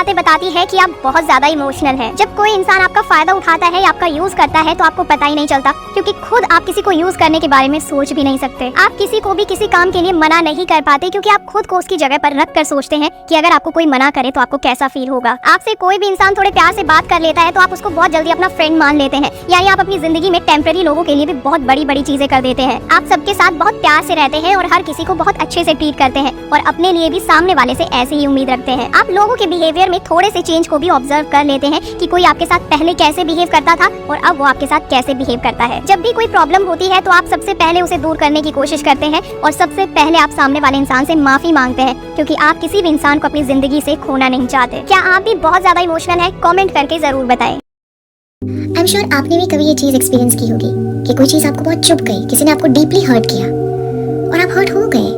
बातें बताती है कि आप बहुत ज्यादा इमोशनल हैं। जब कोई इंसान आपका फायदा उठाता है या आपका यूज करता है तो आपको पता ही नहीं चलता, क्योंकि खुद आप किसी को यूज करने के बारे में सोच भी नहीं सकते। आप किसी को भी किसी काम के लिए मना नहीं कर पाते, क्योंकि आप खुद को उसकी जगह पर रख कर सोचते हैं कि अगर आपको कोई मना करे तो आपको कैसा फील होगा। आपसे कोई भी इंसान थोड़े प्यार से बात कर लेता है तो आप उसको बहुत जल्दी अपना फ्रेंड मान लेते हैं, यानी आप अपनी जिंदगी में टेम्पररी लोगों के लिए भी बहुत बड़ी बड़ी चीजें कर देते हैं। आप सबके साथ बहुत प्यार से रहते हैं और हर किसी को बहुत अच्छे से ट्रीट करते हैं और अपने लिए भी सामने वाले से ऐसे ही उम्मीद रखते हैं। आप लोगों के बिहेवियर में थोड़े से चेंज को भी ऑब्जर्व कर लेते हैं कि कोई आपके साथ पहले कैसे बिहेव करता था और अब वो आपके साथ कैसे बिहेव करता है। जब भी कोई प्रॉब्लम होती है तो आप सबसे पहले उसे दूर करने की कोशिश करते हैं और सबसे पहले आप सामने वाले इंसान से माफी मांगते हैं, क्योंकि आप किसी भी इंसान को अपनी जिंदगी से खोना नहीं चाहते। क्या आप भी बहुत ज्यादा इमोशनल हैं? कमेंट करके जरूर बताएं। आई एम श्योर आपने भी कभी ये चीज एक्सपीरियंस की होगी कि कोई चीज आपको बहुत चुभ गई, किसी ने आपको डीपली हर्ट किया और आप हर्ट हो गए,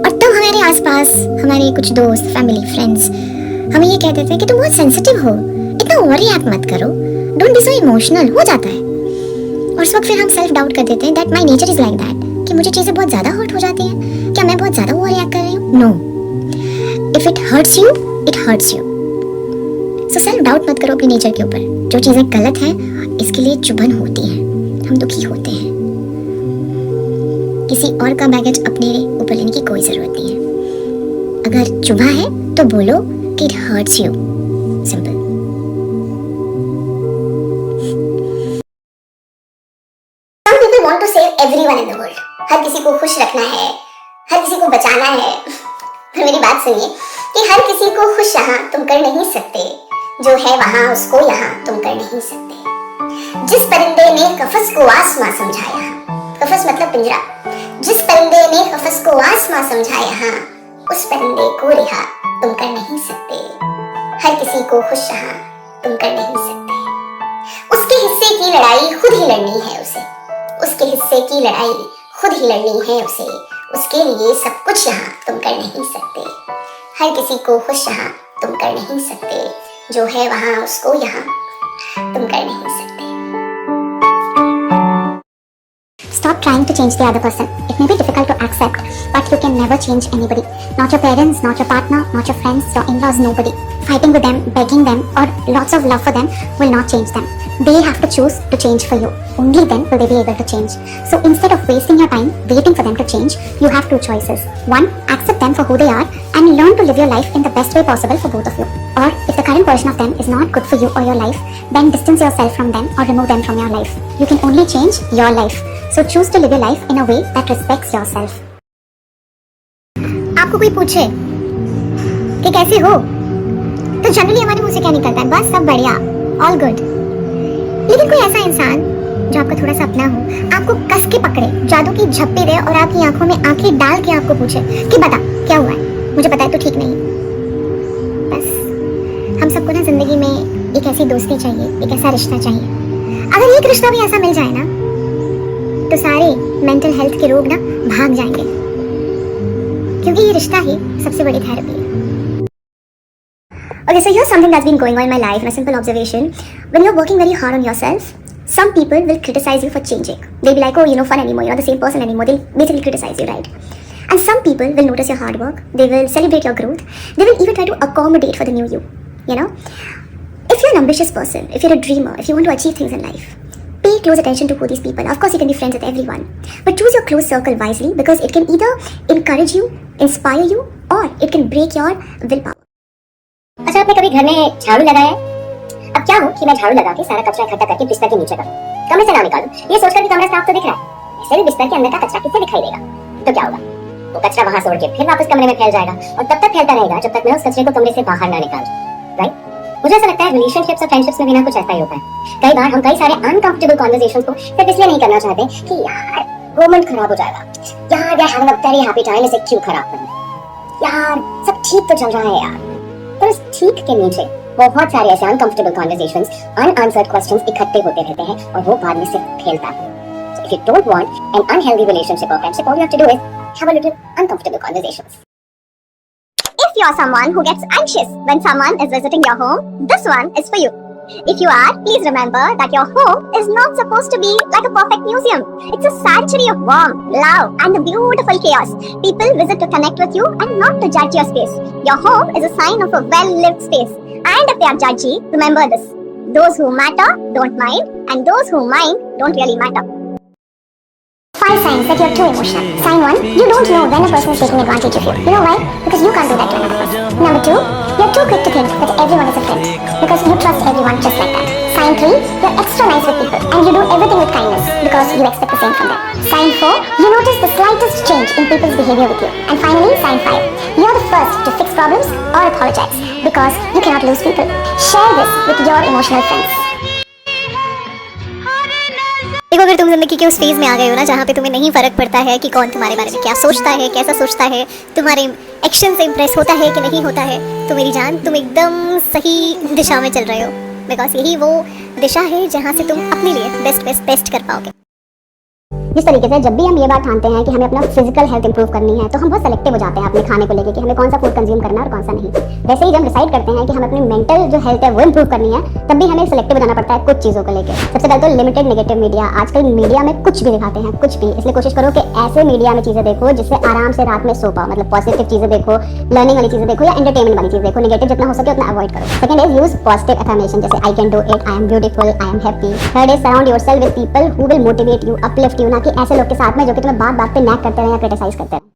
और तब हमारे आसपास हमारे कुछ दोस्त, फैमिली, फ्रेंड्स हमें ये कहते थे कि तुम बहुत सेंसिटिव हो, इतना ओवर रिएक्ट मत करो, डोंट बी सो इमोशनल। हो जाता है और उस वक्त फिर हम सेल्फ डाउट कर देते हैं that my nature is like that, कि मुझे चीजें बहुत ज्यादा हर्ट हो जाती हैं, क्या मैं बहुत ज्यादा ओवर रिएक्ट कर रही हूँ? No, if it hurts you it hurts you. So self doubt मत करो अपने नेचर के ऊपर। जो चीजें गलत हैं इसके लिए चुभन होती है, हम दुखी होते हैं। किसी और का बैगेज अपने ऊपर लेने की कोई जरूरत नहीं है। अगर चुभा है तो बोलो कि it hurts you, simple. Some people want to save everyone in the world. हर किसी को खुश रखना है, हर किसी को बचाना है। पर मेरी बात सुनिए कि हर किसी को खुश यहाँ तुम कर नहीं सकते, जो है वहाँ उसको यहाँ तुम कर नहीं सकते। जिस परिंदे ने कफस को आसमां समझा यहाँ, कफस मतलब पिंजरा, जिस परिंदे ने कफस को आसमां समझा यहाँ, उस परिंदे को रिहा तुम कर नहीं सकते। हर किसी को खुश यहाँ तुम कर नहीं सकते। उसके हिस्से की लड़ाई खुद ही लड़नी है उसे, उसके हिस्से की लड़ाई खुद ही लड़नी है उसे, उसके लिए सब कुछ यहाँ तुम कर नहीं सकते। हर किसी को खुश यहाँ तुम कर नहीं सकते, जो है वहाँ उसको यहाँ तुम कर नहीं सकते। Stop trying to change the other person. It may be difficult to accept, but you can never change anybody. Not your parents, not your partner, not your friends, your in-laws, nobody. Fighting with them, begging them, or lots of love for them will not change them. They have to choose to change for you. Only then will they be able to change. So instead of wasting your time waiting for them to change, you have two choices. One, accept them for who they are and learn to live your life in the best way possible for both of you. Or if the current version of them is not good for you or your life, then distance yourself from them or remove them from your life. You can only change your life. So choose to live your life in a way that respects yourself. आपको कोई पूछे कि कैसे हो, तो generally हमारे मुंह से क्या निकलता है? बस सब बढ़िया, ऑल गुड। लेकिन कोई ऐसा इंसान जो आपका थोड़ा सा अपना हो, आपको कस के पकड़े, जादू की झप्पी दे और आपकी आंखों में आंखें डाल के आपको पूछे कि बता क्या हुआ है, मुझे पता है तो ठीक नहीं। बस हम सबको ना जिंदगी में एक ऐसी दोस्ती चाहिए, एक ऐसा रिश्ता चाहिए। अगर एक रिश्ता भी ऐसा मिल जाए ना तो सारे मेंटल हेल्थ के रोग ना भाग जाएंगे, क्योंकि ये रिश्ता ही सबसे बड़ी थेरेपी है। Okay, so here's something that's been going on in my life, and a simple observation. When you're working very hard on yourself, some people will criticize you for changing. They'll be like, oh, you're no fun anymore, you're not the same person anymore. They'll basically criticize you, right? And some people will notice your hard work, they will celebrate your growth, they will even try to accommodate for the new you, you know? If you're an ambitious person, if you're a dreamer, if you want to achieve things in life, pay close attention to who these people are. Of course, you can be friends with everyone, but choose your close circle wisely, because it can either encourage you, inspire you, or it can break your willpower. अच्छा, आपने कभी घर में झाड़ू लगाया है? अब क्या हो कि मैं झाड़ू लगा के सारा कचरा इकट्ठा करके बिस्तर के नीचे करूं, कमरे से ना निकालूं, ये सोचकर कि कमरा साफ तो दिख रहा है, ऐसे भी बिस्तर के अंदर का कचरा किससे दिखाई देगा? तो क्या होगा, वो कचरा वहां छोड़ के फिर वापस कमरे में फैल जाएगा और तब तक फैलता रहेगा जब तक मैं उस कचरे को कमरे से बाहर ना निकाल दूं, राइट? मुझे ऐसा लगता है रिलेशनशिप्स और फ्रेंडशिप्स में भी ना कुछ ऐसा ही होता है। कई बार हम कई सारे अनकंफर्टेबल कन्वर्सेशंस को सिर्फ इसलिए नहीं करना चाहते कि यार मोमेंट खराब हो जाएगा, यार we are having a very happy time, इसे क्यों खराब करना, यार सब ठीक तो चल रहा है यार। पर उस ठीक के नीचे बहुत सारे ऐसे अनकंफर्टेबल कन्वर्सेशंस, अनआंसर्ड क्वेश्चंस इकट्ठे होते रहते हैं और वो बाद में सिर्फ फैलता है। So if you don't want an unhealthy relationship or friendship, all you have to do is have a little uncomfortable conversations. If you're someone who gets anxious when someone is visiting your home, this one is for you. If you are, please remember that your home is not supposed to be like a perfect museum. It's a sanctuary of warmth, love, and the beautiful chaos. People visit to connect with you and not to judge your space. Your home is a sign of a well-lived space. And if they are judgy, remember this: those who matter don't mind, and those who mind don't really matter. 5 signs that you're too emotional. Sign 1, you don't know when a person is taking advantage of you. You know why? Because you can't do that to another person. Number 2, you're too quick to think that everyone is a friend. Because you trust everyone just like that. Sign 3, you're extra nice with people and you do everything with kindness because you expect the same from them. Sign 4, you notice the slightest change in people's behavior with you. And finally, sign 5, you're the first to fix problems or apologize because you cannot lose people. Share this with your emotional friends. देखो, अगर तुम जिंदगी के उस phase में आ गए हो ना जहाँ पे तुम्हें नहीं फर्क पड़ता है कि कौन तुम्हारे बारे में क्या सोचता है, कैसा सोचता है, तुम्हारे एक्शन से इम्प्रेस होता है कि नहीं होता है, तो मेरी जान तुम एकदम सही दिशा में चल रहे हो। बिकॉज यही वो दिशा है जहाँ से तुम अपने लिए बेस्ट कर पाओगे। जिस तरीके से जब भी हम ये बात ठानते हैं कि हमें अपना फिजिकल हेल्थ इंप्रूव करनी है तो हम बहुत सेलेक्टिव हो जाते हैं अपने खाने को लेकर कि हमें कौन सा फूड कंज्यूम करना है और कौन सा नहीं। वैसे ही जब डिसाइड करते हैं कि हमें अपनी मेंटल जो हेल्थ है वो इंप्रूव करनी है तब भी हमें सेलेक्टिव हो जाना पड़ता है कुछ चीज़ों को लेकर। सबसे पहले तो लिमिटेड नेगेटिव मीडिया। आजकल मीडिया में कुछ भी दिखाते हैं, कुछ भी, इसलिए कोशिश करो कि ऐसे मीडिया में चीज़ें देखो जिससे आराम से रात में सो पाओ। मतलब पॉजिटिव चीज़ें देखो, लर्निंग वाली चीज़ें देखो या एंटरटेनमेंट वाली चीज़ देखो। नेगेटिव जितना हो सके उतना अवॉइड करो। Second is use positive affirmation जैसे I can do it, I am beautiful, I am happy. Third is surround yourself with people who will motivate you, uplift you, ना कि ऐसे लोग के साथ में जो कि तुम्हें बात बात पे नैक करते रहे या क्रिटिसाइज करते रहे।